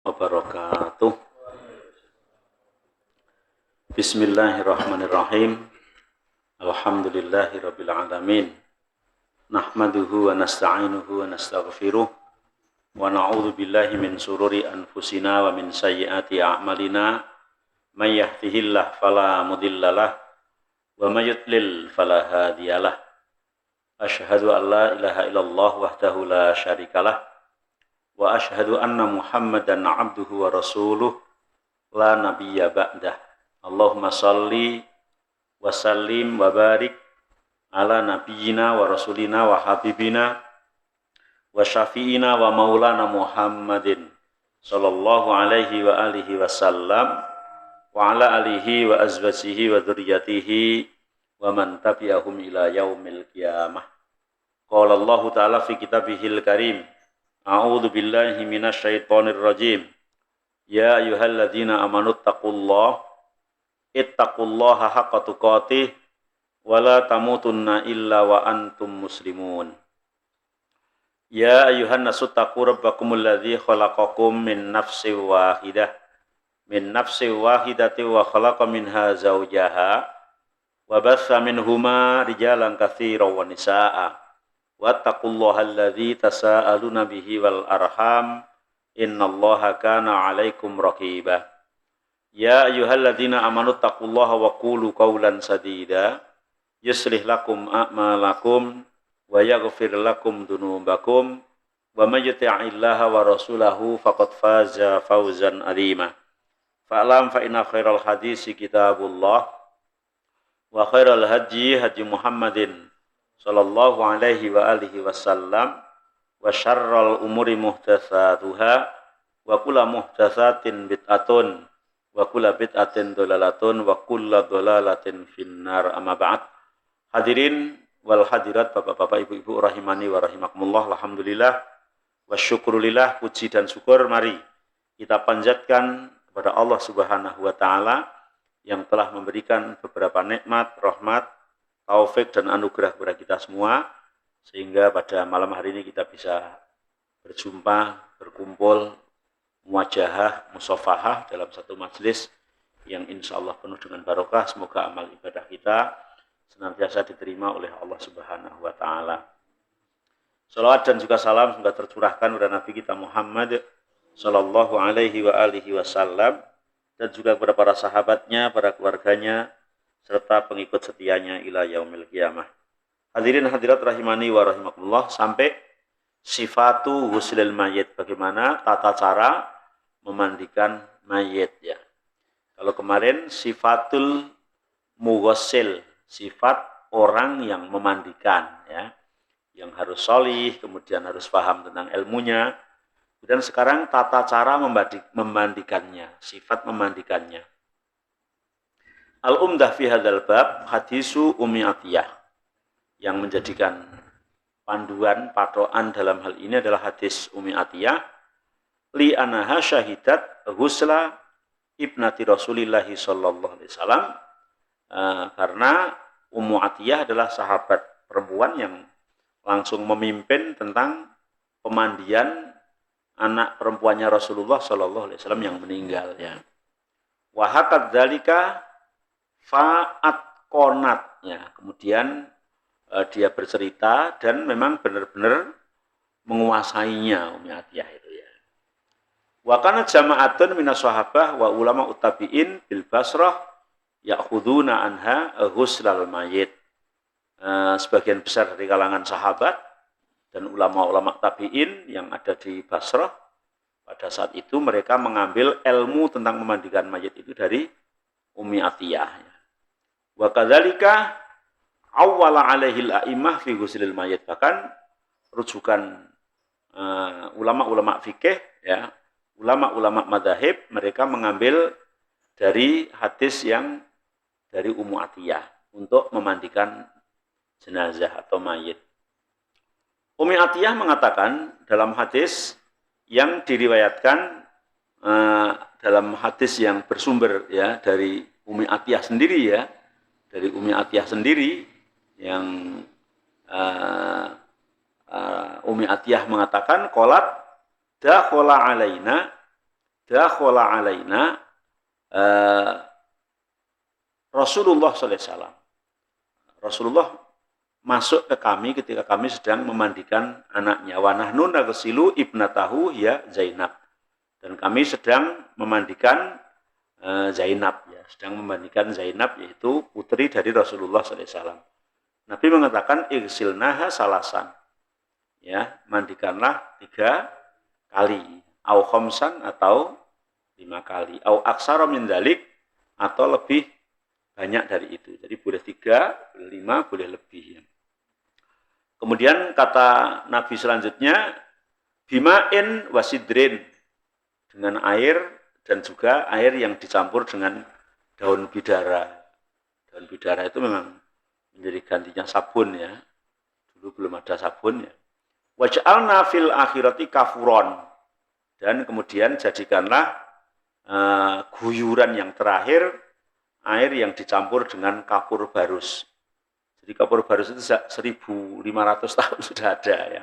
wabarakatuh. Bismillahirrahmanirrahim. Alhamdulillahirabbil alamin. Nahmaduhu wa nasta'inuhu wa nastaghfiruh wa na'udzu billahi min sururi anfusina wa min sayyiati a'malina. May yahdihillahu fala mudhillalah wa may yudlil fala hadiyalah. Asyhadu an la ilaha illallah wahdahu la syarikalah wa asyhadu anna Muhammadan 'abduhu wa rasuluh la nabiyya ba'dah. Allahumma shalli wa sallim wa barik ala nabiyyina wa rasulina wa habibina wa syafi'ina wa maulana Muhammadin sallallahu alaihi wa alihi wasallam wa ala alihi wa azwajihi wa dzurriyyatihi wa man tabi'ahum ila yaumil qiyamah. Qala Allah ta'ala fi kitabihil karim, a'udzu billahi minasyaitonir rajim. Ya ayyuhalladzina amanu ittaqullaha haqqa tuqatih wa la tamutunna illa wa antum muslimun. Ya ayyuhan nasu taqu rabbakumul ladzi khalaqakum min nafsin wahidatin wa khalaqa minha zawjaha wa bassa minhuma rijalan katsiran wa nisaa'a wattaqullaha alladzi tasaaluna bihi wal arham innallaha kana 'alaikum raqiba. Ya ayyuhalladzina amanu taqullaha wa qulu qawlan sadida yuslih lakum a'malakum wa yaghfir lakum dzunubakum wa may yuti'illaha wa rasulahu faqad faza fawzan 'azima. Fa'lam fa inna khairal hadisi kitabullah wa khairal hadyi hadyi Muhammadin sallallahu alaihi wa alihi wasallam wa syarral umuri muhdatsatuha wa kullu muhdatsatin bid'atun wa kullu bid'atin dhalalatun wa kullu dhalalatin finnar. Amma ba'd. Hadirin wal hadirat, bapak-bapak, ibu-ibu rahimani wa rahimakumullah. Alhamdulillah wa syukrulillah, puji dan syukur mari kita panjatkan kepada Allah Subhanahu wa taala yang telah memberikan beberapa nikmat, rahmat, taufik dan anugerah kepada kita semua sehingga pada malam hari ini kita bisa berjumpa, berkumpul, muwajahah, musafahah dalam satu majelis yang insya Allah penuh dengan barokah. Semoga amal ibadah kita senantiasa diterima oleh Allah Subhanahu wa taala. Salawat dan juga salam semoga tercurahkan kepada Nabi kita Muhammad sallallahu alaihi wa alihi wasallam dan juga kepada para sahabatnya, para keluarganya serta pengikut setianya ila yaumil qiyamah. Hadirin hadirat rahimani wa rahimakumullah, sampai sifatu ghuslil mayyit, bagaimana tata cara memandikan mayit ya. Kalau kemarin sifatul mughassil, sifat orang yang memandikan ya, yang harus sholih, kemudian harus paham tentang ilmunya. Dan sekarang tata cara memandikannya, sifat memandikannya. Al-umdah fi hadzal bab hadisu Ummi Atiyah, yang menjadikan panduan patokan dalam hal ini adalah hadis Ummi Atiyah li anaha syahidat ghusla ibnati Rasulillah sallallahu alaihi wasallam, karena Ummu Atiyah adalah sahabat perempuan yang langsung memimpin tentang pemandian anak perempuannya Rasulullah sallallahu alaihi wasallam yang meninggal ya. Wa hakat dzalika fa'at qonat ya. Kemudian dia bercerita dan memang benar-benar menguasainya Ummi Atiyah itu ya. Wa kana jama'atun minas sahabah wa ulama utabiin bil Basrah ya'khuduna anha ghuslal mayyit. Sebagian besar dari kalangan sahabat dan ulama-ulama tabi'in yang ada di Basrah pada saat itu mereka mengambil ilmu tentang memandikan mayit itu dari Ummi Atiyah ya. Wa kadzalika awwala alaihil a'immah fi ghuslil mayyit, bahkan rujukan ulama-ulama fikih ya, ulama-ulama madzhab, mereka mengambil dari hadis yang dari Ummu Atiyah untuk memandikan jenazah atau mayit. Ummi Atiyah mengatakan dalam hadis yang diriwayatkan dalam hadis yang bersumber ya dari Ummi Atiyah sendiri ya, dari Ummi Atiyah sendiri yang Ummi Atiyah mengatakan qalat dakhala alaina dakhala alaina Rasulullah sallallahu alaihi wasallam. Rasulullah masuk ke kami ketika kami sedang memandikan anaknya. Wa nahnu naghsilu ibnatahu ya Zainab. Dan kami sedang memandikan Zainab ya, sedang memandikan Zainab yaitu putri dari Rasulullah sallallahu alaihi wasallam. Nabi mengatakan igsilnaha salasan. Ya, mandikanlah 3 kali, au khamsan atau 5 kali, au aksara min dzalik atau lebih banyak dari itu. Jadi boleh 3, boleh 5, boleh lebih ya. Kemudian kata Nabi selanjutnya bima'in wasidrin, dengan air dan juga air yang dicampur dengan daun bidara. Daun bidara itu memang menjadi gantinya sabun ya. Dulu belum ada sabun ya. Waj'alna fil akhirati kafuron, dan kemudian jadikanlah guyuran yang terakhir air yang dicampur dengan kapur barus. Jadi kapur barus itu 1500 tahun sudah ada ya.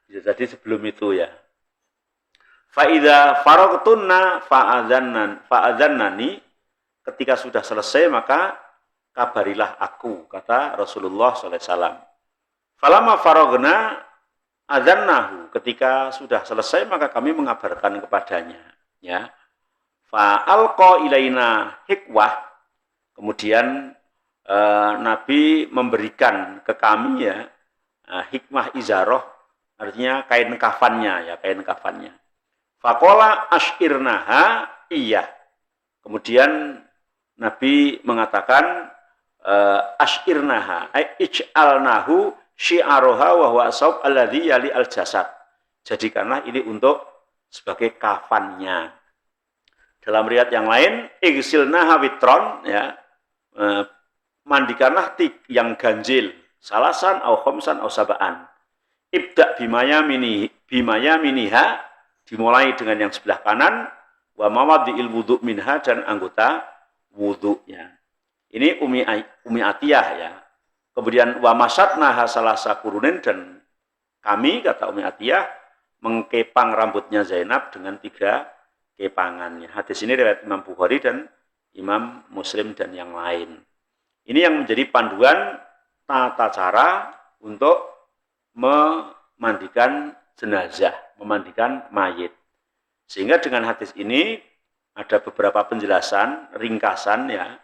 Bisa jadi sebelum itu ya. Fa'idha faragtunna fa'adzannani, ketika sudah selesai maka kabarilah aku, kata Rasulullah sallallahu alaihi wasallam. Falamma faragna adzannahu, ketika sudah selesai maka kami mengabarkan kepadanya ya. Fa'alqa ilaina hikwah, kemudian Nabi memberikan ke kami ya hikmah izaroh, artinya kain kafannya ya, kain kafannya. Faqala ashirnaha iya, kemudian Nabi mengatakan ashirnaha ay ij'alnahu syi'aroha wa huwa asab alladhi yali al-jasad, jadikanlah ini untuk sebagai kafannya. Dalam riwayat yang lain igsilnaha witron ya, mandikanlah yang ganjil, salasan au khamsan au sab'an. Ibda bimaya miniha, dimulai dengan yang sebelah kanan, wa mawadhi'il wudhu minha, dan anggota wudhunya. Ini Umi Atiyah ya. Kemudian wa masatnaha salasa kurunin, dan kami, kata Umi Atiyah, mengkepang rambutnya Zainab dengan 3 kepangannya. Hadis ini riwayat Imam Bukhari dan Imam Muslim dan yang lain. Ini yang menjadi panduan tata cara untuk memandikan jenazah, memandikan mayit. Sehingga dengan hadis ini ada beberapa penjelasan, ringkasan ya.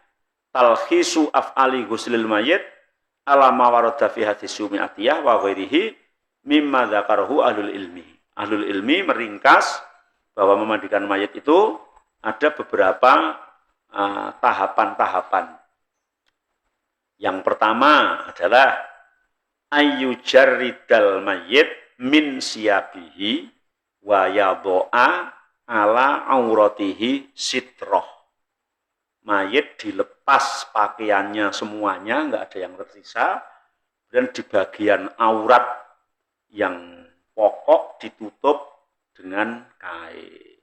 Talkhisu af'ali ghuslil mayit ala ma warada fi hadis Umi Atiyah wa ghairihi mimma dzakarahu ahlul ilmi. Ahlul ilmi meringkas bahwa memandikan mayit itu ada beberapa tahapan-tahapan. Yang pertama adalah ayyujarridal mayyit min siyabihi wa yadha'a ala auratihi sitroh. Mayit dilepas pakaiannya semuanya, enggak ada yang tersisa, dan di bagian aurat yang pokok ditutup dengan kain.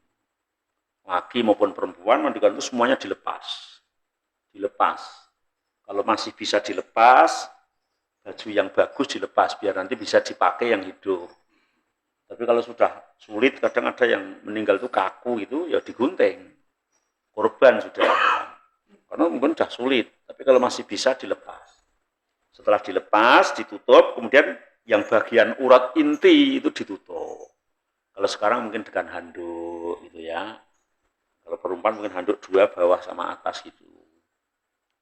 Laki maupun perempuan mandikan itu semuanya dilepas. Kalau masih bisa dilepas, baju yang bagus dilepas biar nanti bisa dipakai yang hidup. Tapi kalau sudah sulit, kadang ada yang meninggal itu kaku itu, ya digunting. Korban sudah. Karena mungkin sudah sulit, tapi kalau masih bisa dilepas. Setelah dilepas, ditutup, kemudian yang bagian urat inti itu ditutup. Kalau sekarang mungkin dengan handuk gitu ya. Kalau perempuan mungkin handuk 2 bawah sama atas gitu.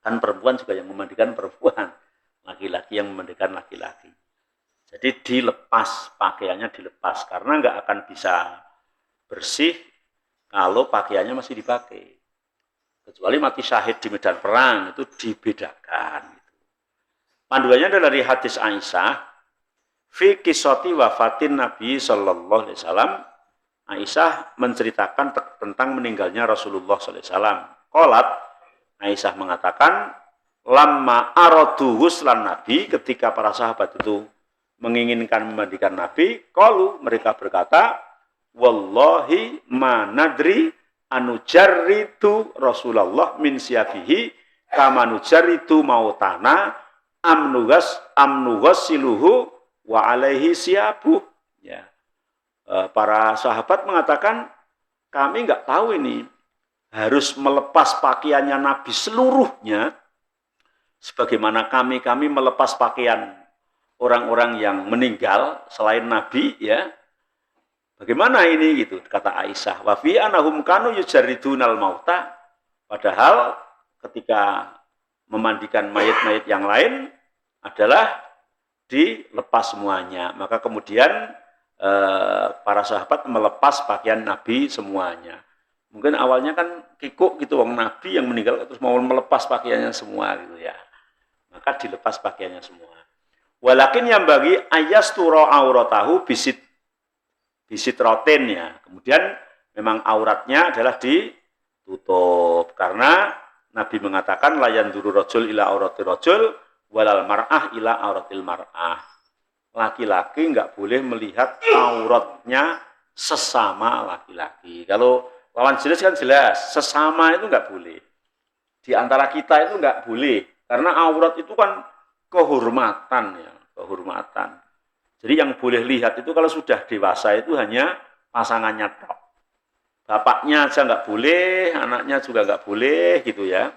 Kan perempuan juga yang memandikan perempuan, laki-laki yang memandikan laki-laki. Jadi dilepas, pakaiannya dilepas, karena nggak akan bisa bersih kalau pakaiannya masih dipakai. Kecuali mati syahid di medan perang, itu dibedakan. Panduannya adalah dari hadis Aisyah, fi qissati wafatin Nabi sallallahu alaihi wasallam. Aisyah menceritakan tentang meninggalnya Rasulullah sallallahu alaihi wasallam. Qalat, Aisyah mengatakan, lamma aradu huslan Nabi, ketika para sahabat itu menginginkan memandikan Nabi, qalu, mereka berkata, wallahi ma nadri anujarritu Rasulullah min siyabihi kama nujarritu mautana amnughasiluhu wa alaihi siyabuh. Ya. Para sahabat mengatakan, kami nggak tahu ini harus melepas pakaiannya Nabi seluruhnya, sebagaimana kami melepas pakaian orang-orang yang meninggal selain Nabi, ya. Bagaimana ini gitu, kata Aisyah. Wa fi anahum kanu yujarridunal mauta. Padahal ketika memandikan mayat-mayat yang lain adalah dilepas semuanya. Maka kemudian para sahabat melepas pakaian Nabi semuanya. Mungkin awalnya kan kikuk gitu, wong Nabi yang meninggal terus mau melepas pakaiannya semua gitu ya. Maka dilepas pakaiannya semua. Walakin yang bagi ayasturo auratahu bisit rotin ya. Kemudian memang auratnya adalah ditutup karena Nabi mengatakan layan duru rojul ila auratil rojul walal mar'ah ila auratil mar'ah. Laki-laki nggak boleh melihat auratnya sesama laki-laki. Kalau lawan jenis kan jelas, sesama itu nggak boleh. Di antara kita itu nggak boleh karena aurat itu kan kehormatan ya, kehormatan. Jadi yang boleh lihat itu kalau sudah dewasa itu hanya pasangannya tok. Bapaknya aja nggak boleh, anaknya juga nggak boleh gitu ya.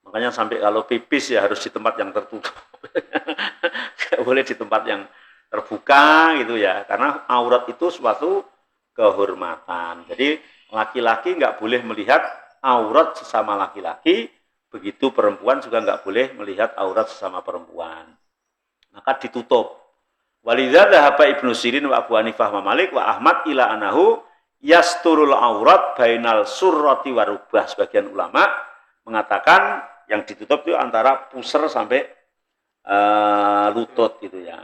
Makanya sampai kalau pipis ya harus di tempat yang tertutup. Nggak boleh di tempat yang terbuka gitu ya. Karena aurat itu suatu kehormatan. Jadi laki-laki nggak boleh melihat aurat sesama laki-laki. Begitu perempuan juga nggak boleh melihat aurat sesama perempuan. Maka ditutup. Walidza dhahaba Ibnu Sirin wa Abu Hanifah wa Malik wa Ahmad ila anahu yasturul aurat bainal surrati wa rubah. Sebagian ulama mengatakan yang ditutup itu antara pusar sampai lutut gitu ya.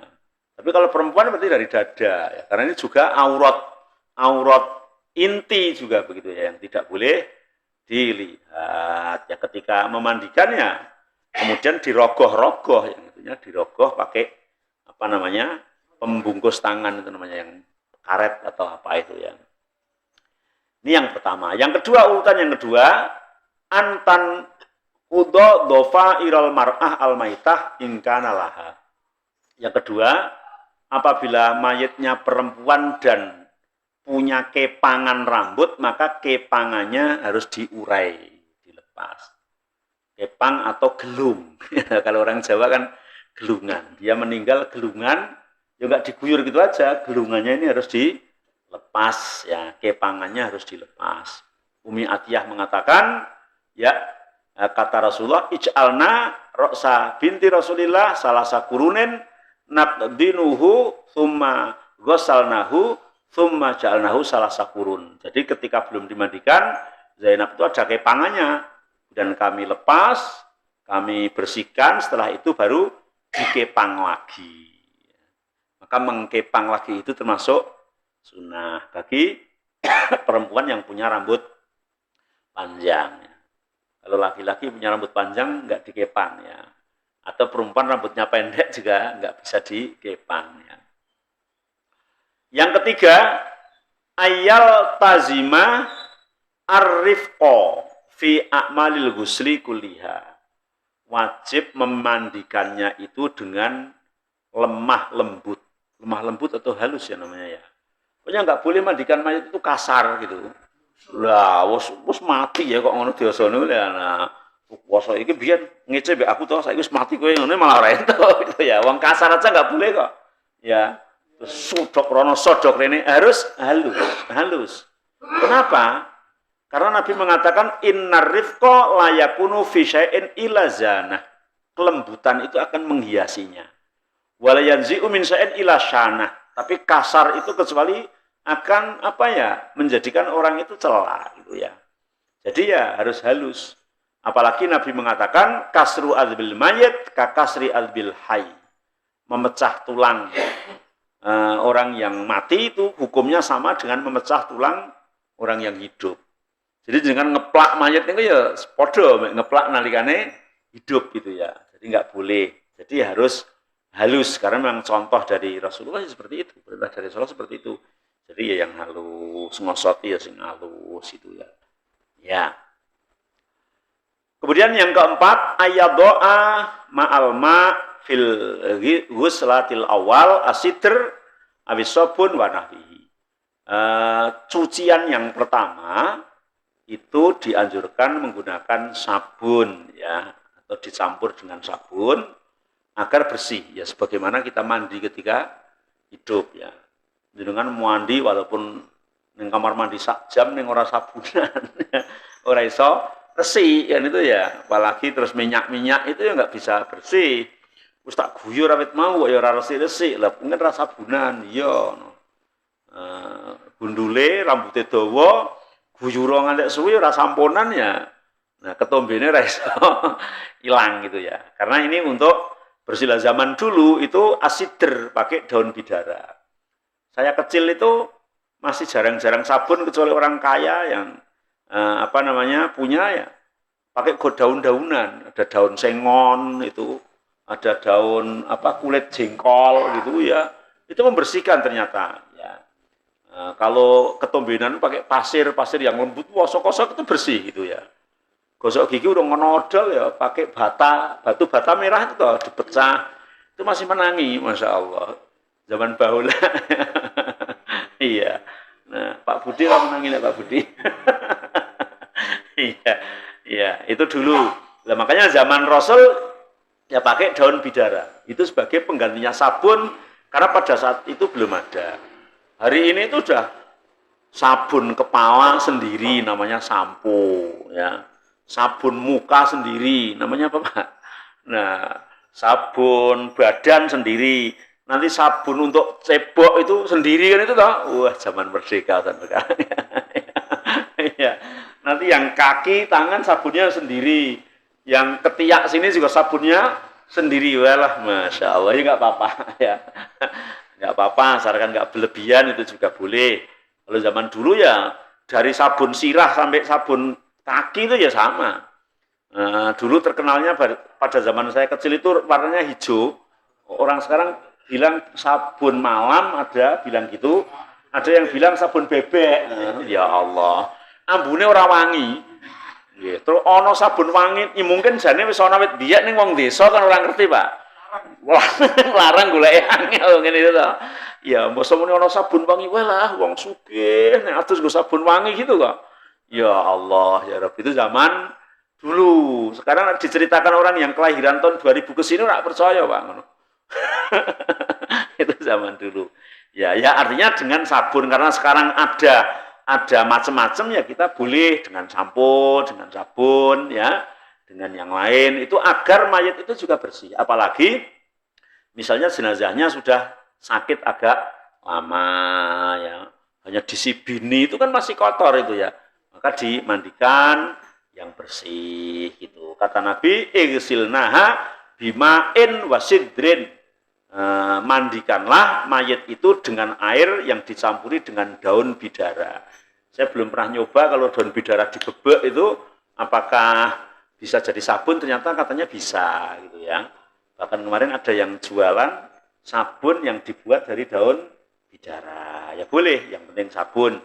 Tapi kalau perempuan berarti dari dada ya. Karena ini juga aurat inti juga begitu ya, yang tidak boleh dilihat ya. Ketika memandikannya kemudian dirogoh-rogoh, yang itunya dirogoh pakai apa namanya, pembungkus tangan itu namanya, yang karet atau apa itu ya. Ini yang pertama. Yang kedua, urutan yang kedua, antan udo dofa iral mar'ah al maitah ingkana laha. Yang kedua, apabila mayitnya perempuan dan punya kepangan rambut, maka kepangannya harus diurai, dilepas. Kepang atau gelung. Kalau orang Jawa kan gelungan. Dia meninggal gelungan, ya nggak diguyur gitu aja. Gelungannya ini harus dilepas, ya. Kepangannya harus dilepas. Umi Atiyah mengatakan, ya, kata Rasulullah, ij'alna roksa binti Rasulillah salasa kurunin nabdinuhu thumma ghosalnahu thumma ja'alnahu salasa kurun. Jadi ketika belum dimandikan, Zainab itu ada kepangannya. Dan kami lepas, kami bersihkan, setelah itu baru dikepang lagi. Maka mengkepang lagi itu termasuk sunnah bagi perempuan yang punya rambut panjang. Kalau laki-laki punya rambut panjang nggak dikepang ya. Atau perempuan rambutnya pendek juga nggak bisa dikepang ya. Yang ketiga, ayal tazima arifqo fi a'malil ghusli kulliha. Wajib memandikannya itu dengan lemah lembut. Lemah lembut atau halus ya namanya ya. Pokoknya nggak boleh mandikan mayat itu kasar gitu. Lah, wis mati ya kok ngono biasane lha. Nah, puasa iki biyen ngece mbek aku to, saiki wis mati kowe ngene malah ora ento gitu ya. Wong kasar aja nggak boleh kok. Ya. Terus sodok rono sodok rene harus halus. Kenapa? Karena Nabi mengatakan innar rifqa la yakunu fi syai'in illa zanah. Kelembutan itu akan menghiasinya. Wala yanzi'u min syai'in illa syanah. Tapi kasar itu kecuali akan apa ya, menjadikan orang itu celah gitu ya. Jadi ya harus halus. Apalagi Nabi mengatakan kasru adbil mayit ka kasri adbil hayy. Memecah tulang orang yang mati itu hukumnya sama dengan memecah tulang orang yang hidup. Jadi dengan ngeplak mayat itu ya podo ngeplak nalikane hidup gitu ya. Jadi nggak boleh. Jadi harus halus karena memang contoh dari Rasulullah seperti itu. Perintah dari Rasulullah seperti itu. Jadi ya yang halus, ngosoti ya sing halus itu ya. Ya. Kemudian yang keempat, ayaddoa ma'al ma' fil ghuslatil awal asidr awisabun wa nahwihi. Cucian yang pertama itu dianjurkan menggunakan sabun ya, atau dicampur dengan sabun agar bersih ya, sebagaimana kita mandi ketika hidup ya. Dengan mandi walaupun ning kamar mandi sak jam ning ora sabunan ora iso bersih kan itu ya, apalagi terus minyak-minyak itu ya nggak bisa bersih. Wis tak guyur awit mau kok ya ora resik-resik lah, mungkin ra sabunan ya. Gundule rambutnya dawa guyuro ngantek suwi ora samponan ya. Nah, ketombene ora iso ilang gitu ya. Karena ini untuk bersila zaman dulu itu asider pakai daun bidara. Saya kecil itu masih jarang-jarang sabun kecuali orang kaya yang punya ya pakai daun-daunan, ada daun sengon itu, ada daun kulit jengkol gitu ya. Itu membersihkan ternyata ya. Kalau ketombenan pakai pasir yang lembut, gosok-gosok itu bersih gitu ya. Gosok gigi udah ngonodol ya, pakai batu bata merah itu toh, dipecah, itu masih menangi, masya Allah. Zaman bahula, iya. Nah, Pak Budi lah menangi Pak Budi. Iya, itu dulu. Nah, makanya zaman Rasul ya pakai daun bidara. Itu sebagai penggantinya sabun, karena pada saat itu belum ada. Hari ini itu udah sabun kepala sendiri namanya sampo ya. Sabun muka sendiri namanya apa, Pak? Nah, sabun badan sendiri. Nanti sabun untuk cebok itu sendiri kan itu toh. Wah, zaman merdeka kan. Ya. Nanti yang kaki, tangan sabunnya sendiri. Yang ketiak sini juga sabunnya sendiri. Walah, masya Allah, ya nggak apa-apa ya. Nggak apa-apa, asalkan nggak berlebihan itu juga boleh. Kalau zaman dulu ya dari sabun sirah sampai sabun kaki itu ya sama. Dulu terkenalnya pada zaman saya kecil itu warnanya hijau. Orang sekarang bilang sabun malam, ada bilang gitu. Ada yang bilang sabun bebek. Ya Allah, ambune ora wangi. Terus ono sabun wangi, mungkin jane wis ana wit biak ning wong desa kan ora ngerti, Pak. Wah, larang golek angel ngene itu toh. Ya, mosok muni ana sabun wangi wae lah wong sugih nek atus nggo sabun wangi gitu kok. Ya Allah, ya Rabbi, itu zaman dulu. Sekarang diceritakan orang yang kelahiran tahun 2000 ke sini enggak percaya, Pak, ngono. Itu zaman dulu. Ya artinya dengan sabun, karena sekarang ada macam-macam ya, kita boleh dengan sampo, dengan sabun ya, dengan yang lain itu agar mayat itu juga bersih. Apalagi misalnya jenazahnya sudah sakit agak lama ya, hanya disibini itu kan masih kotor itu ya. Maka dimandikan yang bersih gitu. Kata Nabi, igsilnaha bima'in wasidrin. Mandikanlah mayat itu dengan air yang dicampuri dengan daun bidara. Saya belum pernah nyoba kalau daun bidara dibebek itu apakah bisa jadi sabun, ternyata katanya bisa gitu ya. Bahkan kemarin ada yang jualan sabun yang dibuat dari daun bidara. Ya boleh, yang penting sabun.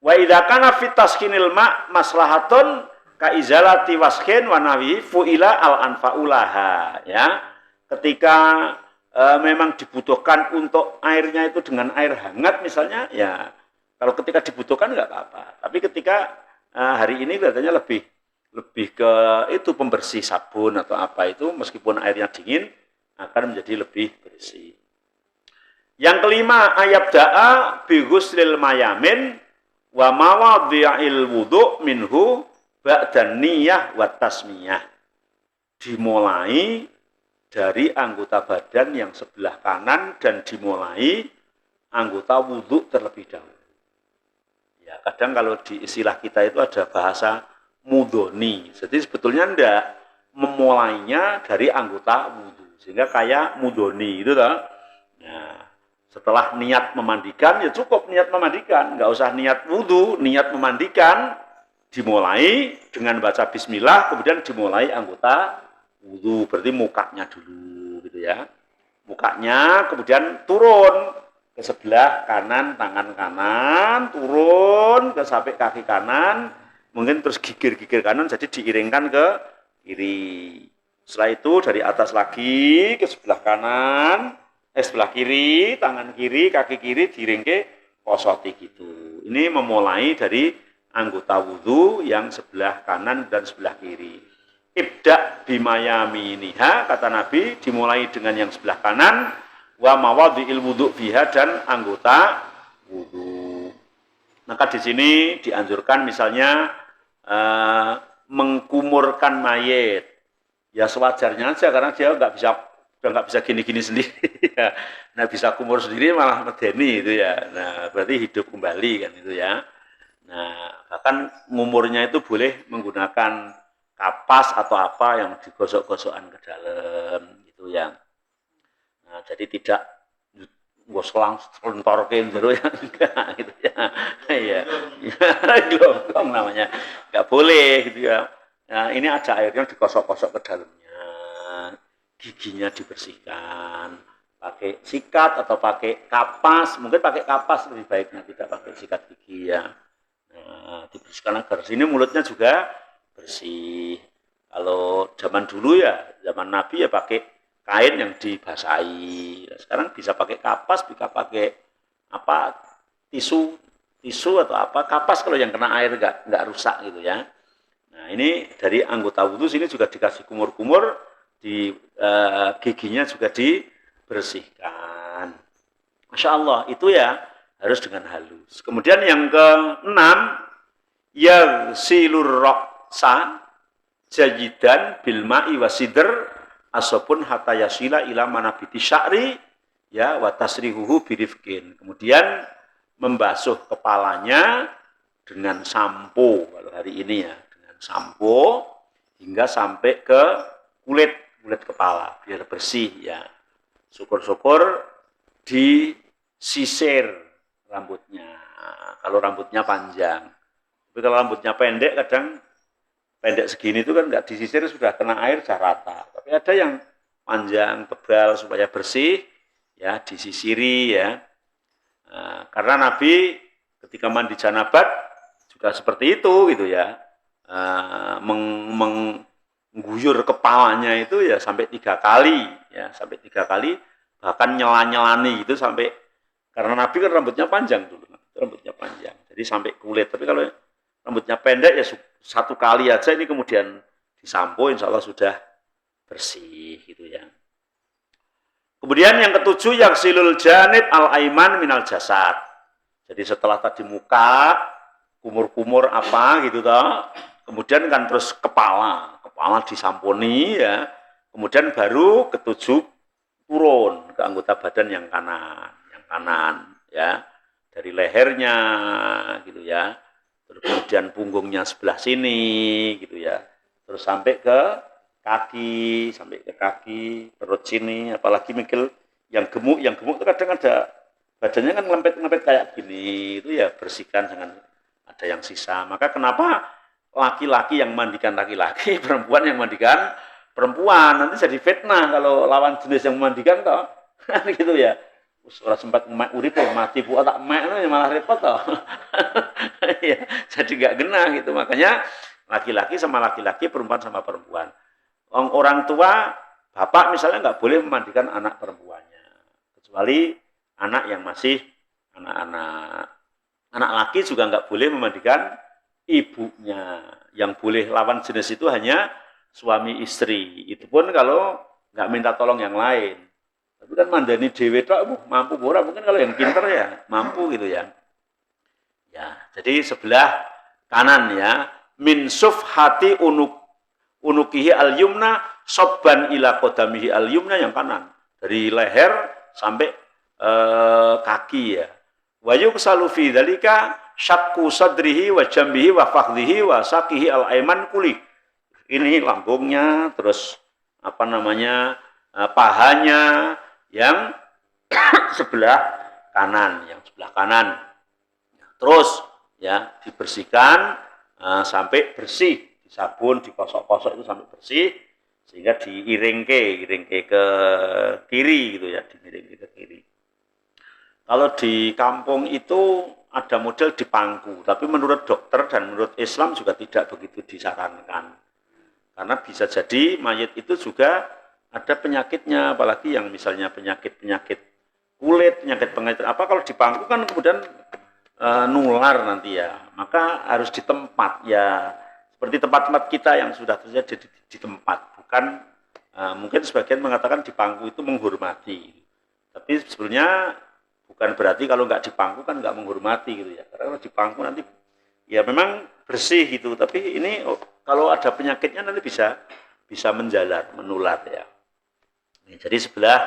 Wa idza kana fit taskinil ma maslahatun ka izalati waskin wa nawi fuila al anfaulaha ya. Ketika memang dibutuhkan untuk airnya itu dengan air hangat misalnya ya, kalau ketika dibutuhkan enggak apa-apa. Tapi ketika hari ini katanya lebih ke itu pembersih sabun atau apa itu, meskipun airnya dingin akan menjadi lebih bersih. Yang kelima, ayabda'a bi ghuslil mayamin wa mawadhi'il wudu' minhu ba'dan niyah wa tasmiyah. Dimulai dari anggota badan yang sebelah kanan dan dimulai anggota wudu terlebih dahulu. Ya, kadang kalau di istilah kita itu ada bahasa mudhoni. Jadi sebetulnya enggak, memulainya dari anggota wudu. Sehingga kayak mudhoni itu toh. Nah, setelah niat memandikan, ya cukup niat memandikan, nggak usah niat wudhu, niat memandikan, dimulai dengan baca bismillah, kemudian dimulai anggota wudhu, berarti mukanya dulu, gitu ya. Mukanya, kemudian turun ke sebelah kanan, tangan kanan, turun ke sampai kaki kanan, mungkin terus gigir-gigir kanan, jadi diiringkan ke kiri. Setelah itu dari atas lagi ke sebelah kanan, sebelah kiri, tangan kiri, kaki kiri diiringke dikosoti gitu. Ini memulai dari anggota wudhu yang sebelah kanan dan sebelah kiri. Ibda bimayaminiha, kata Nabi, dimulai dengan yang sebelah kanan, wa mawadhi'il wudhu biha, dan anggota wudhu. Maka di sini dianjurkan misalnya mengkumurkan mayit. Ya sewajarnya aja, karena dia udah nggak bisa gini-gini sendiri. Ya. Nah bisa kumur sendiri malah medeni itu ya. Nah berarti hidup kembali kan itu ya. Nah bahkan ngumurnya itu boleh menggunakan kapas atau apa yang digosok-gosokkan ke dalam gitu ya. Nah jadi tidak gue selentorkin terus ya, enggak gitu ya. Iya. Glongkong namanya. Enggak boleh gitu ya. Nah, ini ada airnya digosok-gosok ke dalamnya. Giginya dibersihkan. Pakai sikat atau pakai kapas. Mungkin pakai kapas lebih baiknya, tidak pakai sikat gigi ya. Nah, dibersihkan agar sini mulutnya juga bersih. Kalau zaman dulu ya, zaman Nabi ya pakai kain yang dibasahi. Sekarang bisa pakai kapas, bisa pakai apa tisu atau apa, kapas kalau yang kena air nggak rusak gitu ya. Nah ini dari anggota wudhu sini juga dikasih kumur-kumur, di giginya juga dibersihkan. Masya Allah itu ya harus dengan halus. Kemudian yang keenam, yaghsilur ra'sa jayidan bil ma'i wasidr asopun hatta yasila ila manabiti sya'ri ya wa tasrihuhu birifkin. Kemudian membasuh kepalanya dengan sampo kalau hari ini ya, dengan sampo hingga sampai ke kulit kepala biar bersih ya. Syukur-syukur disisir rambutnya. Kalau rambutnya panjang. Tapi kalau rambutnya pendek, kadang pendek segini itu kan nggak disisir sudah kena air sudah rata. Tapi ada yang panjang tebal supaya bersih ya disisiri ya. Nah, karena Nabi ketika mandi janabat juga seperti itu gitu ya, mengguyur kepalanya itu ya sampai 3 kali ya, sampai 3 kali, bahkan nyela-nyelani gitu sampai, karena Nabi kan rambutnya panjang dulu, rambutnya panjang jadi sampai kulit. Tapi kalau rambutnya pendek ya 1 kali aja, ini kemudian disampo insya Allah sudah bersih gitu ya. Kemudian yang ketujuh, yaghsilul janib al-aiman minal jasad. Jadi setelah tadi muka, kumur-kumur apa gitu toh, kemudian kan terus kepala disampuni ya. Kemudian baru ketujuh turun ke anggota badan yang kanan ya. Dari lehernya gitu ya. Terus kemudian punggungnya sebelah sini gitu ya. Terus sampai ke kaki, perut sini, apalagi mikil yang gemuk itu kadang ada badannya kan lempet kayak gini, itu ya bersihkan, jangan ada yang sisa. Maka kenapa laki-laki yang mandikan laki-laki, perempuan yang mandikan perempuan, nanti jadi fitnah kalau lawan jenis yang memandikan toh, gitu ya. Ora sempat emak urip mati bu tak emak malah repot toh. Ya, jadi nggak genah gitu. Makanya laki-laki sama laki-laki, perempuan sama perempuan. Orang tua, bapak misalnya nggak boleh memandikan anak perempuannya, kecuali anak yang masih anak-anak. Anak laki juga nggak boleh memandikan ibunya. Yang boleh lawan jenis itu hanya suami istri. Itu pun kalau nggak minta tolong yang lain. Tapi kan mandani dewe tok mampu ora, mungkin kalau yang pinter ya mampu gitu ya. Ya, jadi sebelah kanan ya, min sufhati unukihi al-yumna sobban ila qadamihi al-yumna, yang kanan. Dari leher sampai kaki ya. Wa yuqsalu fi dzalika syakku sadrihi wa jambihi wa fakhdhihi wa saqihi al-aiman kuli. Ini lambungnya, terus apa namanya? Pahanya yang sebelah kanan, Terus ya dibersihkan sampai bersih. Sabun dikosok-kosok itu sampai bersih, sehingga diiringke ke kiri gitu ya, diiringke ke kiri. Kalau di kampung itu ada model dipangku, tapi menurut dokter dan menurut Islam juga tidak begitu disarankan. Karena bisa jadi mayat itu juga ada penyakitnya, apalagi yang misalnya penyakit kulit, penyakit apa, kalau dipangku kan kemudian nular nanti ya. Maka harus di tempat ya. Seperti tempat-tempat kita yang sudah terjadi di tempat, bukan mungkin sebagian mengatakan di pangku itu menghormati. Tapi sebenarnya bukan berarti kalau nggak di pangku kan nggak menghormati gitu ya. Karena kalau di pangku nanti ya memang bersih gitu. Tapi ini kalau ada penyakitnya nanti bisa menjalar, menular ya. Jadi sebelah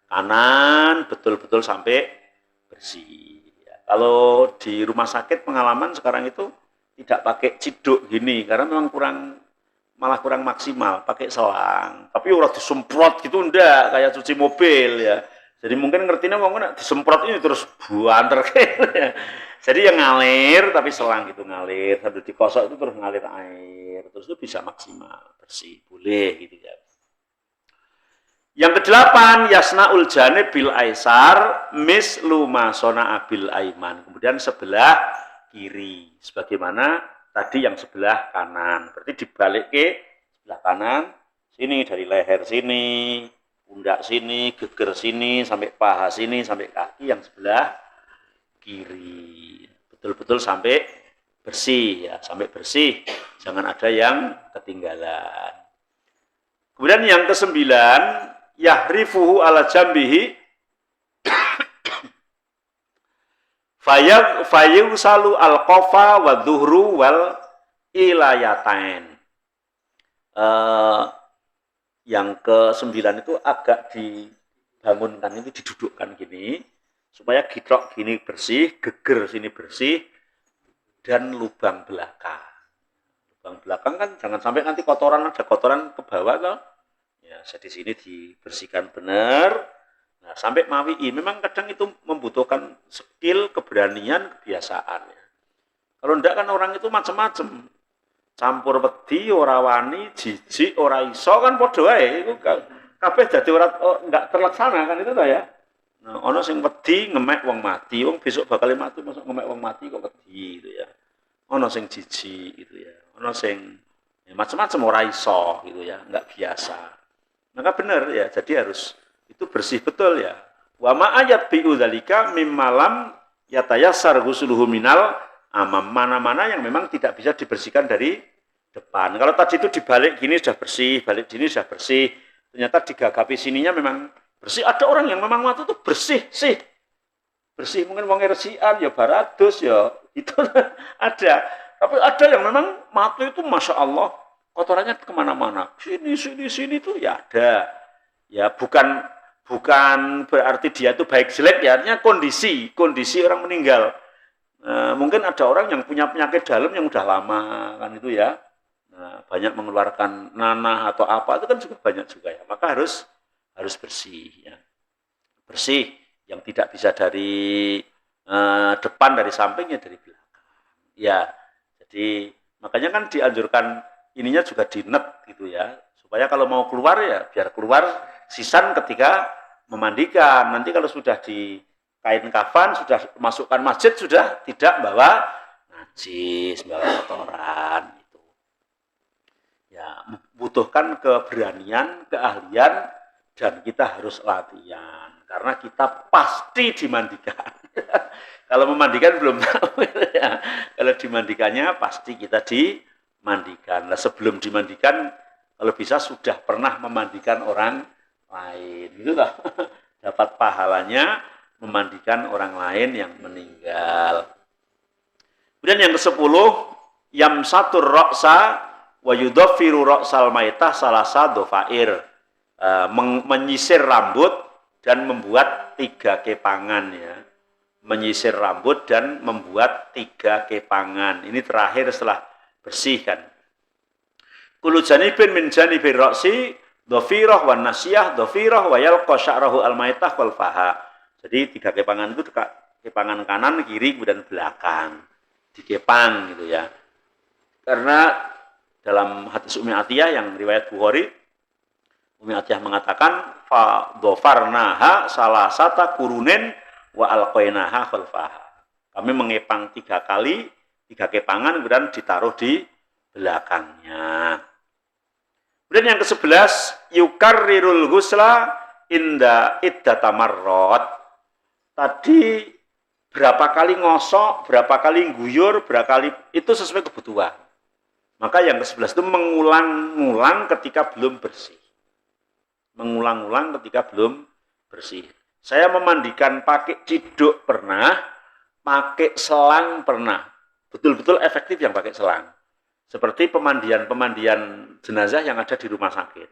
kanan betul-betul sampai bersih. Ya, kalau di rumah sakit pengalaman sekarang itu tidak pakai ciduk gini karena memang malah kurang maksimal, pakai selang. Tapi orang disemprot gitu enggak kayak cuci mobil ya. Jadi mungkin ngertinya mau disemprot ini terus buanter ya. Jadi yang ngalir tapi selang gitu ngalir sambil dikosok itu terus ngalir air terus itu bisa maksimal bersih boleh gitu ya. Yang kedelapan, yasnaul janib bil aisar mislu ma sona abil aiman. Kemudian sebelah kiri, sebagaimana tadi yang sebelah kanan. Berarti dibalik ke sebelah kanan, sini dari leher sini, pundak sini, geger sini, sampai paha sini, sampai kaki yang sebelah kiri. Betul-betul sampai bersih ya, sampai bersih. Jangan ada yang ketinggalan. Kemudian yang kesembilan, yahrifuhu ala jambihi fayusalu al-qafa wa dhuhru wal ilayatain. Yang ke-9 itu agak dibangunkan, itu didudukkan gini supaya gitrok gini bersih, geger sini bersih, dan lubang belakang. Lubang belakang kan jangan sampai nanti ada kotoran ke bawah kan. Ya, di sini dibersihkan benar. Nah, sampai mawi'i. Memang kadang itu membutuhkan skill, keberanian, kebiasaan. Ya. Kalau enggak kan orang itu macam-macam. Campur wedi, ora wani, jijik, ora iso kan padha wae. Iku kabeh dadi ora enggak terlaksana kan itu ta ya. Nah, ana sing wedi ngemek wong mati, wong besok bakal mati masuk ngemek wong mati kok wedi gitu ya. Ana sing jijik gitu ya. Ana sing ya, macam-macam ora iso gitu ya, enggak biasa. Maka benar ya, jadi harus itu bersih betul ya. Wa ma ayat bi'u dzalika mimmalam yatayassar ghusluhu minal amam. Mana-mana yang memang tidak bisa dibersihkan dari depan. Kalau tadi itu dibalik gini sudah bersih, balik gini sudah bersih. Ternyata digagapi sininya memang bersih. Ada orang yang memang waktu itu bersih, sih. Bersih mungkin wong resikan ya barados ya. Itu ada. Tapi ada yang memang matu itu Masya Allah kotorannya kemana-mana. Sini tuh ya ada. Ya bukan berarti dia itu baik jelek ya. Artinya kondisi orang meninggal. Mungkin ada orang yang punya penyakit dalam yang udah lama kan itu ya. Nah, banyak mengeluarkan nanah atau apa itu kan juga banyak juga ya. Maka harus bersih ya. Bersih yang tidak bisa dari depan, dari samping ya dari belakang. Ya. Jadi makanya kan dianjurkan ininya juga dinet gitu ya. Supaya kalau mau keluar ya biar keluar sisan ketika memandikan. Nanti kalau sudah di kain kafan, sudah masukkan masjid, sudah tidak bawa najis, bawa kotoran gitu. Ya, membutuhkan keberanian, keahlian, dan kita harus latihan. Karena kita pasti dimandikan. Kalau memandikan belum tahu ya. Kalau dimandikannya pasti kita dimandikan. Nah, sebelum dimandikan, kalau bisa sudah pernah memandikan orang lain. Gitu lah. Dapat pahalanya memandikan orang lain yang meninggal. Kemudian yang ke-10, yamsatur ra'sa wa yudaffiru ra'sal maitah salasa dofair. Menyisir rambut dan membuat 3 kepangan ya. Menyisir rambut dan membuat 3 kepangan. Ini terakhir setelah bersihkan. Kullu janibin min janibir ra'si dhafirah wan nasiyah dhafirah wa yalqa sya'rahu al-maitah wal faha. Jadi 3 kepangan itu kepangan kanan, kiri, kemudian belakang. Dikepang gitu ya. Karena dalam hadis Ummi Atiyah yang riwayat Bukhari, Ummi Atiyah mengatakan fa dhafarnaha salasata qurunin wa alqainaha khalfaha. Kami mengepang 3 kali, 3 kepangan kemudian ditaruh di belakangnya. Kemudian yang ke-11, yukarrirul ghusla inda iddata marrat. Tadi berapa kali ngosok, berapa kali guyur, berapa kali itu sesuai kebutuhan. Maka yang ke-11 itu mengulang-ulang ketika belum bersih. Mengulang-ulang ketika belum bersih. Saya memandikan pakai ciduk pernah, pakai selang pernah. Betul-betul efektif yang pakai selang. Seperti pemandian jenazah yang ada di rumah sakit.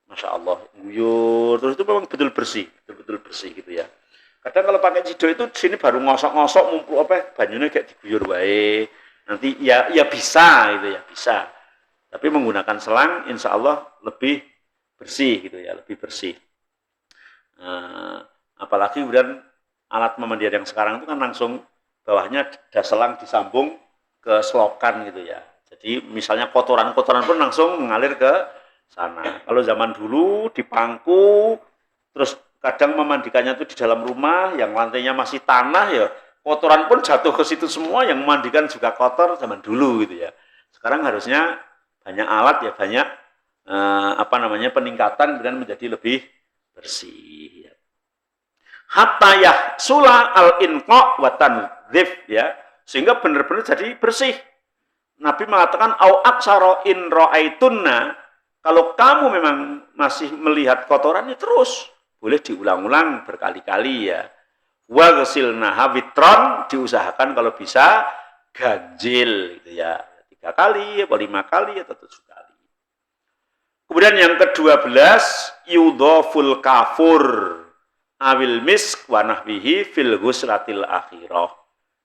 Masya Allah, guyur, terus itu memang betul betul bersih gitu ya. Kadang kalau pakai ciduk itu sini baru ngosok-ngosok mumpul apa banyunya kayak diguyur wae. Nanti ya bisa gitu ya, bisa. Tapi menggunakan selang insya Allah lebih bersih gitu ya, lebih bersih. Apalagi kemudian alat pemandian yang sekarang itu kan langsung bawahnya ada selang disambung ke selokan gitu ya. Jadi misalnya kotoran-kotoran pun langsung mengalir ke sana. Kalau zaman dulu di pangku, terus kadang memandikannya itu di dalam rumah, yang lantainya masih tanah ya, kotoran pun jatuh ke situ semua, yang memandikan juga kotor zaman dulu gitu ya. Sekarang harusnya banyak alat ya, banyak peningkatan dan menjadi lebih bersih. Hatta yahsula al-inqa wa tanzif ya, sehingga benar-benar jadi bersih. Nabi mengatakan au aksara in ra'aitunna, kalau kamu memang masih melihat kotorannya terus boleh diulang-ulang berkali-kali ya. Wa ghasilnaha witron, diusahakan kalau bisa ganjil gitu ya. 3 kali atau 5 kali atau 7 kali. Kemudian yang ke-12 yudhaful kafur awil misk wa nahwihi fil ghusratil akhirah.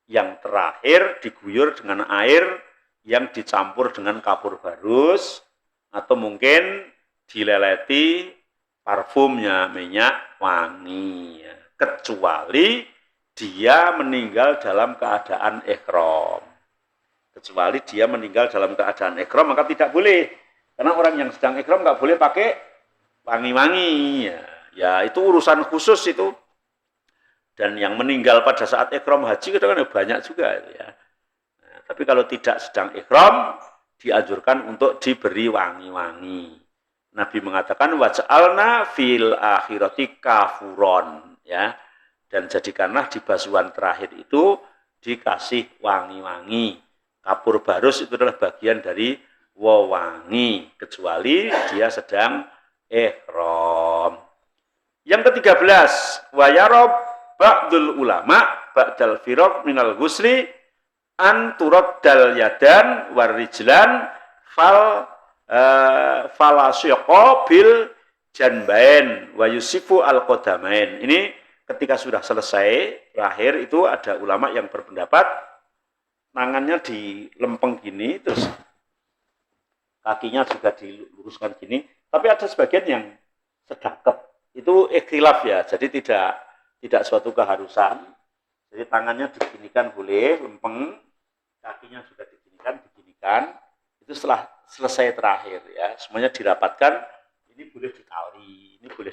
Yang terakhir diguyur dengan air yang dicampur dengan kapur barus atau mungkin dileleti parfumnya minyak wangi ya. Kecuali dia meninggal dalam keadaan ihram. Kecuali dia meninggal dalam keadaan ihram maka tidak boleh. Karena orang yang sedang ihram nggak boleh pakai wangi-wangi ya. Ya itu urusan khusus itu. Dan yang meninggal pada saat ihram haji kadang-kadang banyak juga itu ya. Nah, tapi kalau tidak sedang ihram dianjurkan untuk diberi wangi-wangi. Nabi mengatakan waj'alna fil akhirati kafuron ya. Dan jadikanlah di basuhan terakhir itu dikasih wangi-wangi. Kapur barus itu adalah bagian dari wewangi kecuali dia sedang ihram. Yang ke-13 wa yarob ba'dul ulama ba'dal firaq minal ghusli an turaddal yadan warijlan falasyaqa bil janbain wa yusifu al qadamain. Ini ketika sudah selesai terakhir itu ada ulama yang berpendapat tangannya dilempeng gini terus kakinya juga diluruskan gini, tapi ada sebagian yang sedekap. Itu ikhtilaf ya, jadi tidak suatu keharusan. Jadi tangannya diginikan boleh, lempeng, kakinya juga diginikan. Itu setelah selesai terakhir ya, semuanya dirapatkan. Ini boleh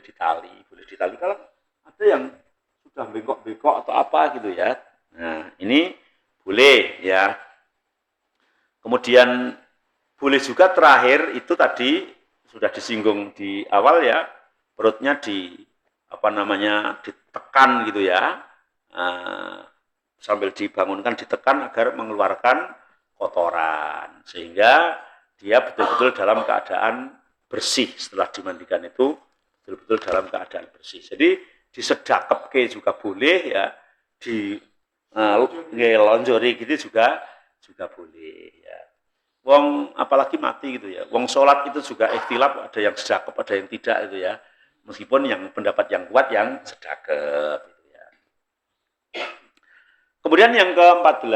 ditali. Kalau ada yang sudah bengkok-bengkok atau apa gitu ya. Nah, ini boleh ya. Kemudian boleh juga terakhir itu tadi sudah disinggung di awal ya, perutnya ditekan gitu ya, sambil dibangunkan ditekan agar mengeluarkan kotoran sehingga dia betul-betul dalam keadaan bersih setelah dimandikan itu betul-betul dalam keadaan bersih. Jadi disedekapke juga boleh ya, di lonjori gitu juga boleh ya. Wong apalagi mati gitu ya. Wong sholat itu juga ikhtilaf, ada yang sedekap, ada yang tidak itu ya. Meskipun yang pendapat yang kuat yang sedekap gitu ya. Kemudian yang ke-14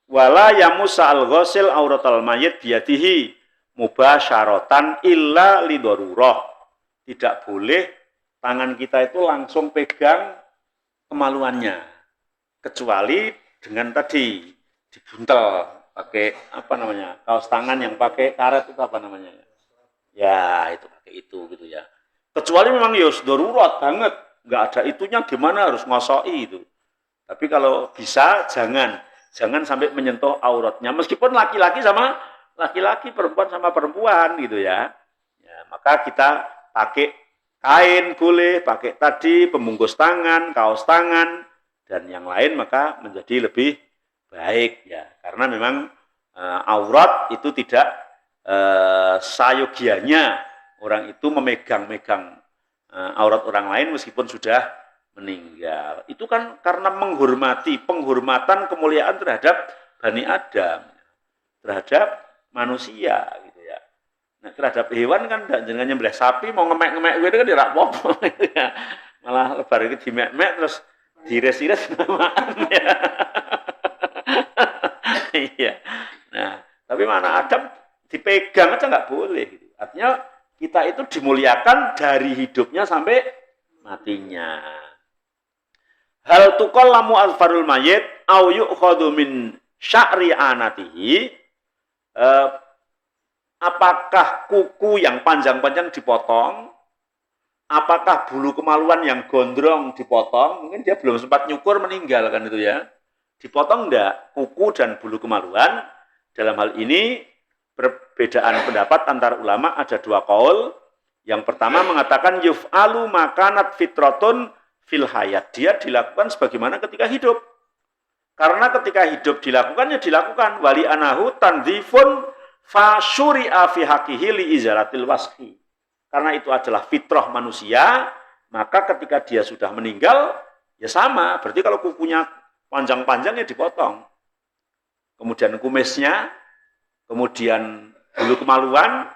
wala yamusa al-ghasil auratal mayyit biyadihi mubasyaratan illa lidharurah. Tidak boleh tangan kita itu langsung pegang kemaluannya kecuali dengan tadi dibuntel pakai kaos tangan yang pakai karet itu apa namanya ya itu pakai itu gitu ya, kecuali memang ya darurat banget nggak ada itunya gimana harus ngosoi itu, tapi kalau bisa jangan sampai menyentuh auratnya meskipun laki-laki sama laki-laki, perempuan sama perempuan gitu ya, maka kita pakai kain boleh, pakai tadi pembungkus tangan, kaos tangan dan yang lain maka menjadi lebih baik ya. Karena memang aurat itu tidak sayogianya orang itu memegang-megang aurat orang lain meskipun sudah meninggal. Itu kan karena penghormatan kemuliaan terhadap Bani Adam, terhadap manusia gitu ya. Nah, terhadap hewan kan jangan nyembelih sapi mau ngemek-ngemek gitu kan tidak apa-apa gitu ya. Malah lebar itu dimek-mek terus dires-ires namaan ya. Iya. Nah, tapi mana Adam dipegang aja nggak boleh gitu. Artinya kita itu dimuliakan dari hidupnya sampai matinya. Hal tukallamu alfarul mayit au yu'khadhu min sya'ri anatihi, apakah kuku yang panjang-panjang dipotong, apakah bulu kemaluan yang gondrong dipotong, mungkin dia belum sempat nyukur meninggal kan itu ya, dipotong enggak kuku dan bulu kemaluan. Dalam hal ini perbedaan pendapat antara ulama, ada dua qaul. Yang pertama mengatakan yuf'alu makanat fitratun fil hayat, dia dilakukan sebagaimana ketika hidup. Karena ketika hidup dilakukan, ya dilakukan. Wali anahu tanzifun fa syuri'a fi haqqihi li izalatil wasfi. Karena itu adalah fitrah manusia, maka ketika dia sudah meninggal, ya sama. Berarti kalau kukunya panjang-panjang ya dipotong. Kemudian kumisnya, kemudian bulu kemaluan,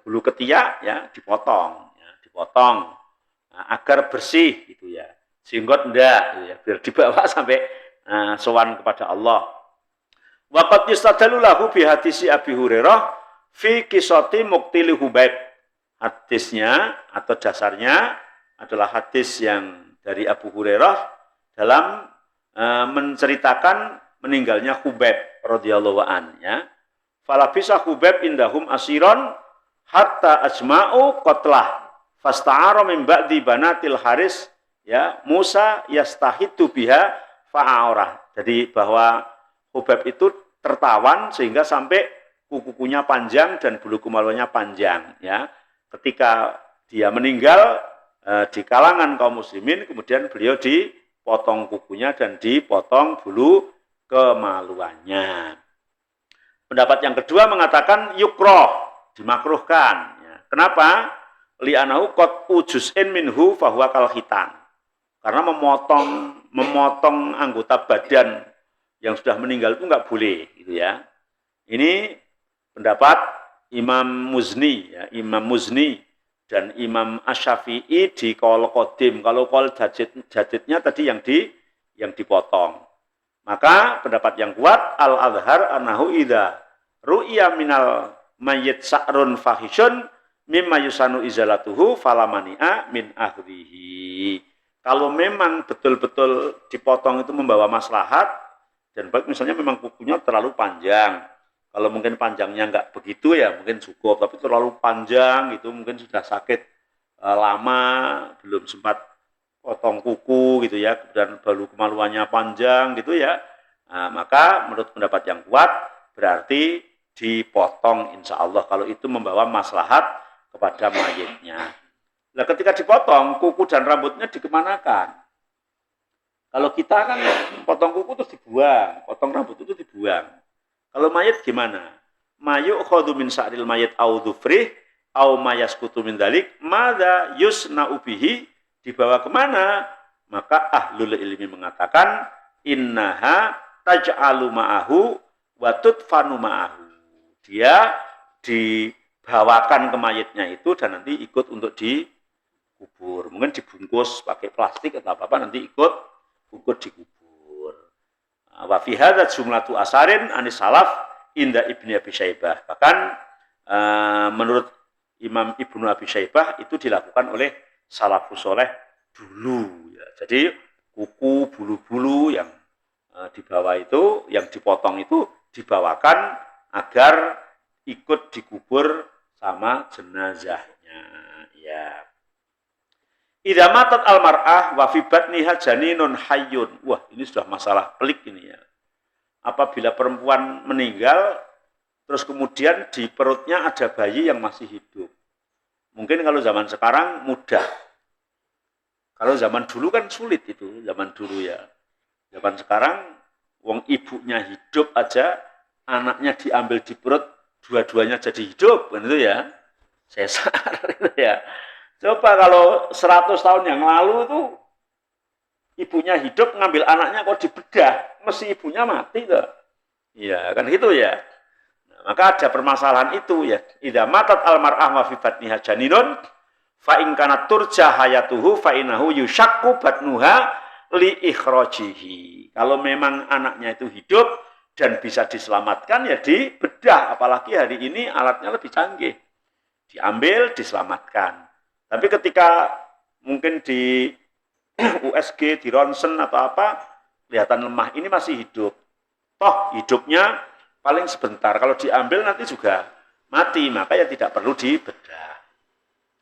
bulu ketiak ya dipotong. Nah, agar bersih gitu ya. Jenggot enggak gitu ya, biar dibawa sampai sowan kepada Allah. Waqat yustadalu lahu bi hadisi Abi Hurairah fi qissati muqtili Hubaib. Hadisnya atau dasarnya adalah hadis yang dari Abu Hurairah dalam menceritakan meninggalnya Hubaib radhiyallahu an ya. Fala bisa Hubaib indahum asiron hatta ajma'u qatlah fasta'ara min ba'di banatil Haris ya Musa yastahidu biha fa'aurah. Jadi bahwa Hubaib itu tertawan sehingga sampai kuku-kukunya panjang dan bulu kemaluannya panjang ya. Ketika dia meninggal di kalangan kaum muslimin, kemudian beliau dipotong kukunya dan dipotong bulu kemaluannya. Pendapat yang kedua mengatakan yukroh, dimakruhkan ya. Kenapa? Li'anahu qad ujuz'in minhu fahuwa kal khitan. Karena memotong anggota badan yang sudah meninggal itu nggak boleh gitu ya. Ini pendapat Imam Muzni ya, Imam Muzni dan Imam Asy-Syafi'i di qaul qadim. Kalau qaul jadidnya tadi yang dipotong. Maka pendapat yang kuat al-azhar annahu idza ru'iya minal mayyit sa'run fahisyun mimma yusanu izalatuhu falamani'a min akhrihi. Kalau memang betul-betul dipotong itu membawa maslahat, dan baik misalnya memang kukunya terlalu panjang, kalau mungkin panjangnya enggak begitu ya mungkin cukup, tapi terlalu panjang itu mungkin sudah sakit lama, belum sempat potong kuku gitu ya, dan bulu kemaluannya panjang gitu ya, nah, maka menurut pendapat yang kuat berarti dipotong insya Allah kalau itu membawa maslahat kepada mayitnya. Nah, ketika dipotong kuku dan rambutnya dikemanakan? Kalau kita kan potong kuku terus dibuang, potong rambut itu dibuang. Kalau mayit gimana? Mayu khadu min sa'ril mayit au dhufrih au mayaskutu min dalik madza yusna'u bihi, dibawa kemana? Maka ahlul ilmi mengatakan innaha taj'alu ma'ahu wa tudfanu ma'ahu. Dia dibawakan ke mayitnya itu dan nanti ikut untuk dikubur. Mungkin dibungkus pakai plastik atau apa-apa, nanti ikut dikubur. Wa fi hadza jumlatu asarin anis salaf inda Ibnu Abi Syaibah. Bahkan menurut Imam Ibnu Abi Syaibah itu dilakukan oleh salafus saleh dulu ya. Jadi kuku, bulu-bulu yang dibawa itu, yang dipotong itu dibawakan agar ikut dikubur sama jenazahnya ya. Idza matat al-mar'ah wa fi batniha janinun hayyun. Wah, ini sudah masalah pelik ini ya. Apabila perempuan meninggal terus kemudian di perutnya ada bayi yang masih hidup. Mungkin kalau zaman sekarang mudah. Kalau zaman dulu kan sulit itu, zaman dulu ya. Zaman sekarang, wong ibunya hidup aja, anaknya diambil di perut, dua-duanya jadi hidup, kan itu ya. Sesar, gitu ya. Coba kalau 100 tahun yang lalu itu, ibunya hidup, ngambil anaknya kok dibedah, mesti ibunya mati tuh. Iya, kan gitu ya. Nah, maka ada permasalahan itu ya. Idza matat almar'ah wa fi batniha janinun fa in kanat turja hayatuhu fa innahu yushakku batnuha li ikhrajihi. Kalau memang anaknya itu hidup dan bisa diselamatkan ya dibedah, apalagi hari ini alatnya lebih canggih. Diambil, diselamatkan. Tapi ketika mungkin di USG, di ronsen atau apa, kelihatan lemah, ini masih hidup. Toh hidupnya paling sebentar, kalau diambil nanti juga mati, maka ya tidak perlu dibedah.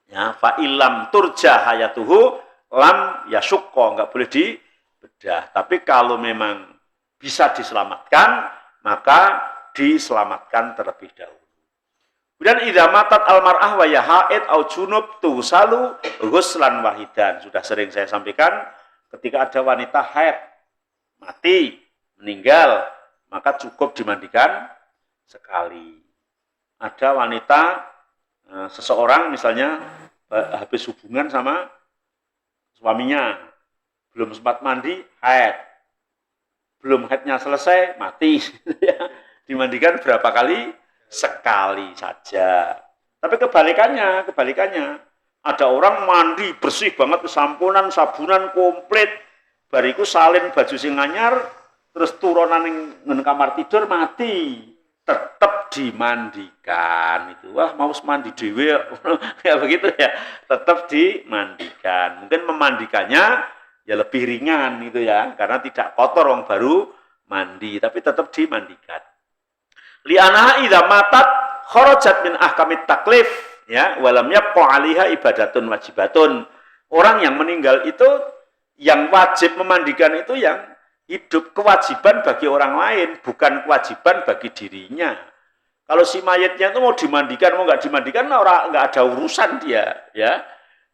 Ya, fa'ilam turja hayatuhu lam yasukko, nggak boleh dibedah. Tapi kalau memang bisa diselamatkan, maka diselamatkan terlebih dahulu. Kemudian idza matat almar'ah wa yahaid au junub tusalu ghuslan wahidan. Sudah sering saya sampaikan, ketika ada wanita haid mati, meninggal, maka cukup dimandikan sekali. Ada wanita, seseorang misalnya habis hubungan sama suaminya, belum sempat mandi, haid. Belum haidnya selesai, mati. Dimandikan berapa kali? Sekali saja. Tapi kebalikannya, ada orang mandi bersih banget, sampunan, sabunan komplit, bariku salin baju sing anyar, terus turunan ning kamar tidur mati, tetap dimandikan itu. Wah, mau mandi dhewe ya begitu ya, tetap dimandikan. Mungkin memandikannya ya lebih ringan gitu ya, karena tidak kotor orang baru mandi, tapi tetap dimandikan. Li'anaha idza matat kharajat min ahkamit taklif, ya, walam yabqa 'alaiha ibadatun wajibatun. Orang yang meninggal itu yang wajib memandikan itu yang hidup, kewajiban bagi orang lain, bukan kewajiban bagi dirinya. Kalau si mayatnya itu mau dimandikan, mau nggak dimandikan, orang nggak ada urusan dia, ya.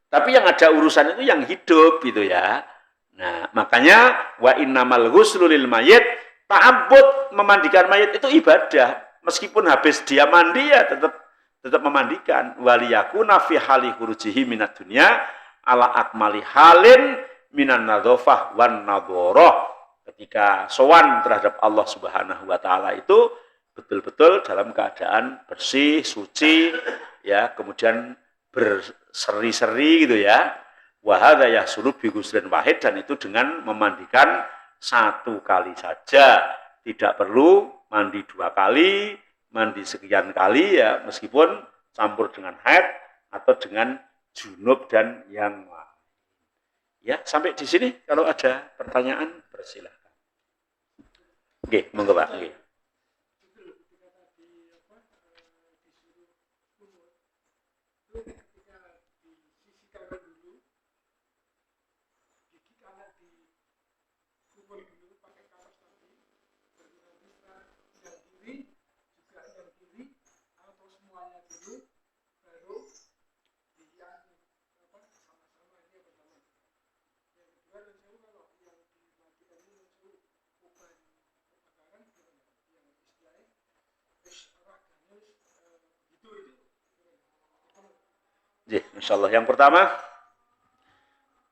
Tapi yang ada urusan itu yang hidup, gitu ya. Nah, makanya wa innamal ghuslu lil mayyit, ta'abbud, memandikan mayat itu ibadah. Meskipun habis dia mandi ya tetap memandikan. Waliyakuna fi hali khurujihi minad dunya ala akmali halin minan nadhafah wan nadharah. Ketika sowan terhadap Allah Subhanahu wa taala itu betul-betul dalam keadaan bersih, suci, ya, kemudian berseri-seri gitu ya. Wa hadza yahsulu bi ghuslin wahid, dan itu dengan memandikan satu kali saja. Tidak perlu mandi 2 kali, mandi sekian kali ya, meskipun campur dengan haid atau dengan junub dan yang lain. Ya, sampai di sini kalau ada pertanyaan persilahkan. Oke, monggo Pak. Oke. Insyaallah yang pertama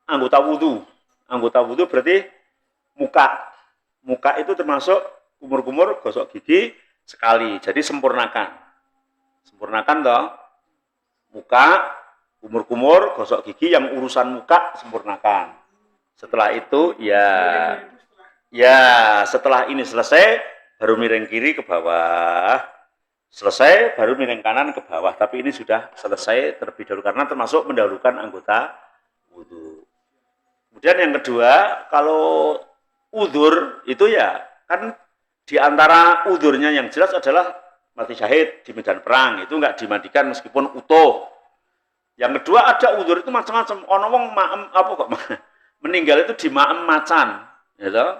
anggota wudhu. Anggota wudhu berarti muka. Muka itu termasuk kumur-kumur, gosok gigi sekali. Jadi sempurnakan. Sempurnakan toh. Muka, kumur-kumur, gosok gigi, yang urusan muka sempurnakan. Setelah itu setelah ini selesai baru miring kiri ke bawah. Selesai baru miring kanan ke bawah, tapi ini sudah selesai terlebih dahulu karena termasuk mendahulukan anggota wudhu. Kemudian yang kedua, kalau udzur itu ya kan di antara udzurnya yang jelas adalah mati syahid di medan perang, itu enggak dimandikan meskipun utuh. Yang kedua ada udzur itu macam-macam. Ono wong maem apa kok meninggal itu di maem macan, ya toh.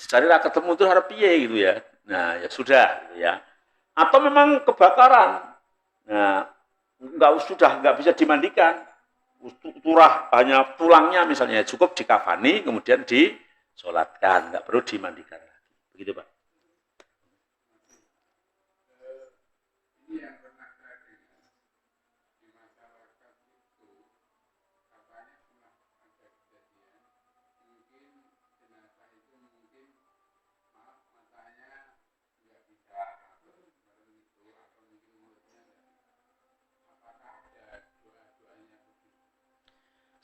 Dicari ra ketemu tuh harap piye gitu ya. Nah, ya sudah gitu ya. Atau memang kebakaran, nah nggak bisa dimandikan, turah hanya tulangnya misalnya, cukup dikafani kemudian sholatkan, nggak perlu dimandikan lagi. Begitu Pak.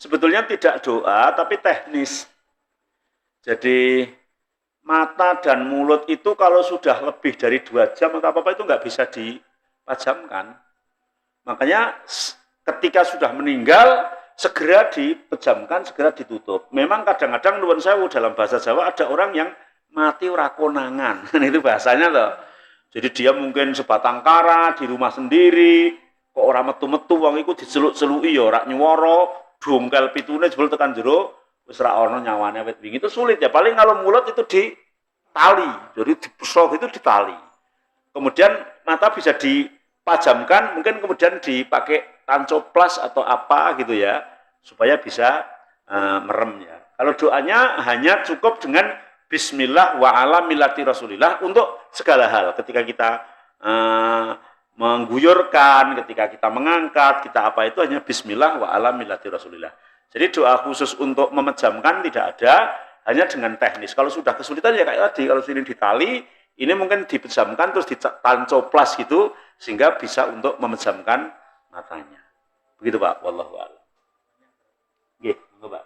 Sebetulnya tidak doa, tapi teknis. Jadi mata dan mulut itu kalau sudah lebih dari 2 jam atau apa-apa itu nggak bisa dipejamkan. Makanya ketika sudah meninggal, segera dipejamkan, segera ditutup. Memang kadang-kadang nuwun sewu dalam bahasa Jawa ada orang yang mati ora konangan. Itu bahasanya loh. Jadi dia mungkin sebatang kara di rumah sendiri, kok orang metu-metu wong iku diceluk-celuki ya ora nyuwara, dongkel pitune jebul tekan jero wis ra ono nyawane wit wingi. Itu sulit ya. Paling kalau mulut itu ditali. Jadi dipesok itu ditali. Kemudian mata bisa dipajamkan, mungkin kemudian dipakai tancoplas atau apa gitu ya, supaya bisa merem ya. Kalau doanya hanya cukup dengan Bismillah wa ala millati Rasulillah untuk segala hal. Ketika kita mengguyurkan, ketika kita mengangkat, kita apa itu hanya Bismillah wa ala millati Rasulillah. Jadi doa khusus untuk memejamkan tidak ada, hanya dengan teknis. Kalau sudah kesulitan ya kayak tadi, kalau sini ditali, ini mungkin dipejamkan terus ditancoplas gitu, sehingga bisa untuk memejamkan matanya. Begitu Pak, wallahu a'lam. Nggih, monggo Pak.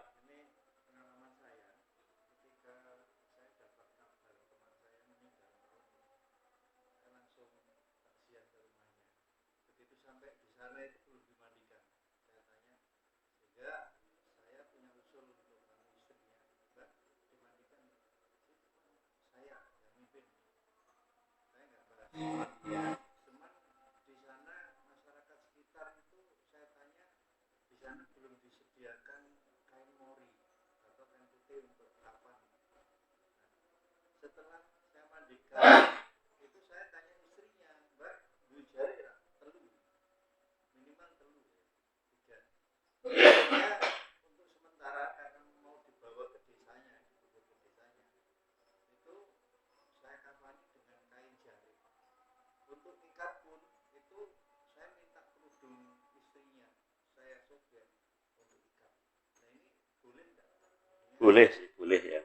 Boleh sih, boleh ya.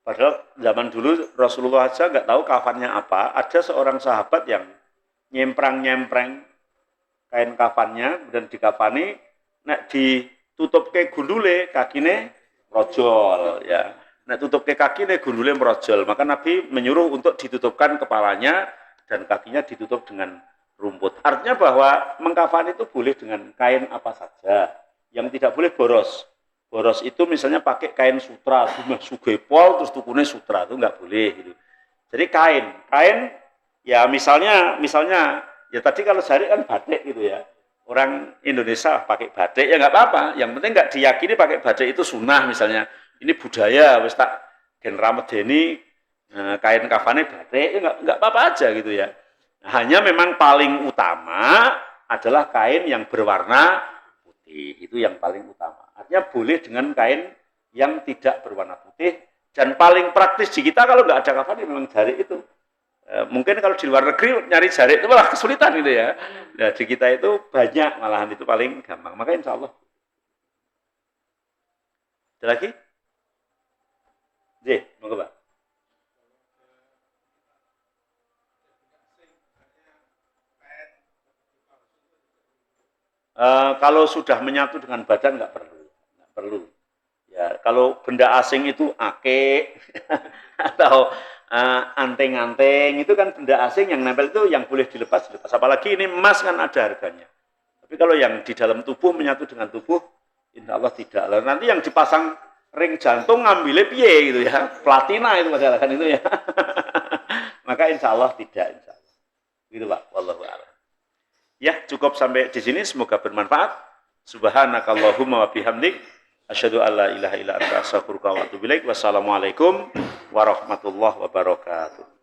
Padahal zaman dulu Rasulullah aja nggak tahu kafannya apa. Ada seorang sahabat yang nyemprang-nyempreng kain kafannya dan dikafani, nek ditutup ke gundule kakine rojol ya. Nek tutup ke kakine gundule merojol. Maka Nabi menyuruh untuk ditutupkan kepalanya dan kakinya ditutup dengan rumput. Artinya bahwa mengkafani itu boleh dengan kain apa saja. Yang tidak boleh boros. Boros itu misalnya pakai kain sutra, sugepol terus tukune sutra, itu nggak boleh gitu. Jadi kain ya misalnya ya tadi kalau jarik kan batik gitu ya. Orang Indonesia pakai batik ya nggak apa-apa. Yang penting nggak diyakini pakai batik itu sunnah misalnya. Ini budaya, wis tak gen ramedeni kain kafane batik ya nggak apa-apa aja gitu ya. Nah, hanya memang paling utama adalah kain yang berwarna putih, itu yang paling utama. Artinya boleh dengan kain yang tidak berwarna putih, dan paling praktis di kita kalau nggak ada kafan memang jarik itu. Mungkin kalau di luar negeri nyari jarik itu malah kesulitan gitu ya. Nah, di kita itu banyak, malahan itu paling gampang. Maka insya Allah. Ada lagi? Monggo Pak. Kalau sudah menyatu dengan badan nggak perlu. Ya, kalau benda asing itu ake atau anteng-anteng itu kan benda asing yang nempel itu yang boleh dilepas. Apalagi ini emas kan ada harganya. Tapi kalau yang di dalam tubuh menyatu dengan tubuh, insya Allah tidak. Lalu nanti yang dipasang ring jantung ngambilnya piye gitu ya, platina itu masalah kan itu ya. Maka insya Allah tidak, insya Allah. Gitu Pak, wallahu a'lam. Ya, cukup sampai di sini. Semoga bermanfaat. Subhanakallahumma wa bihamdik. Asyhadu an la ilaha illa anta astaghfiruka wa atubu ilaik. Wassalamualaikum warahmatullahi wabarakatuh.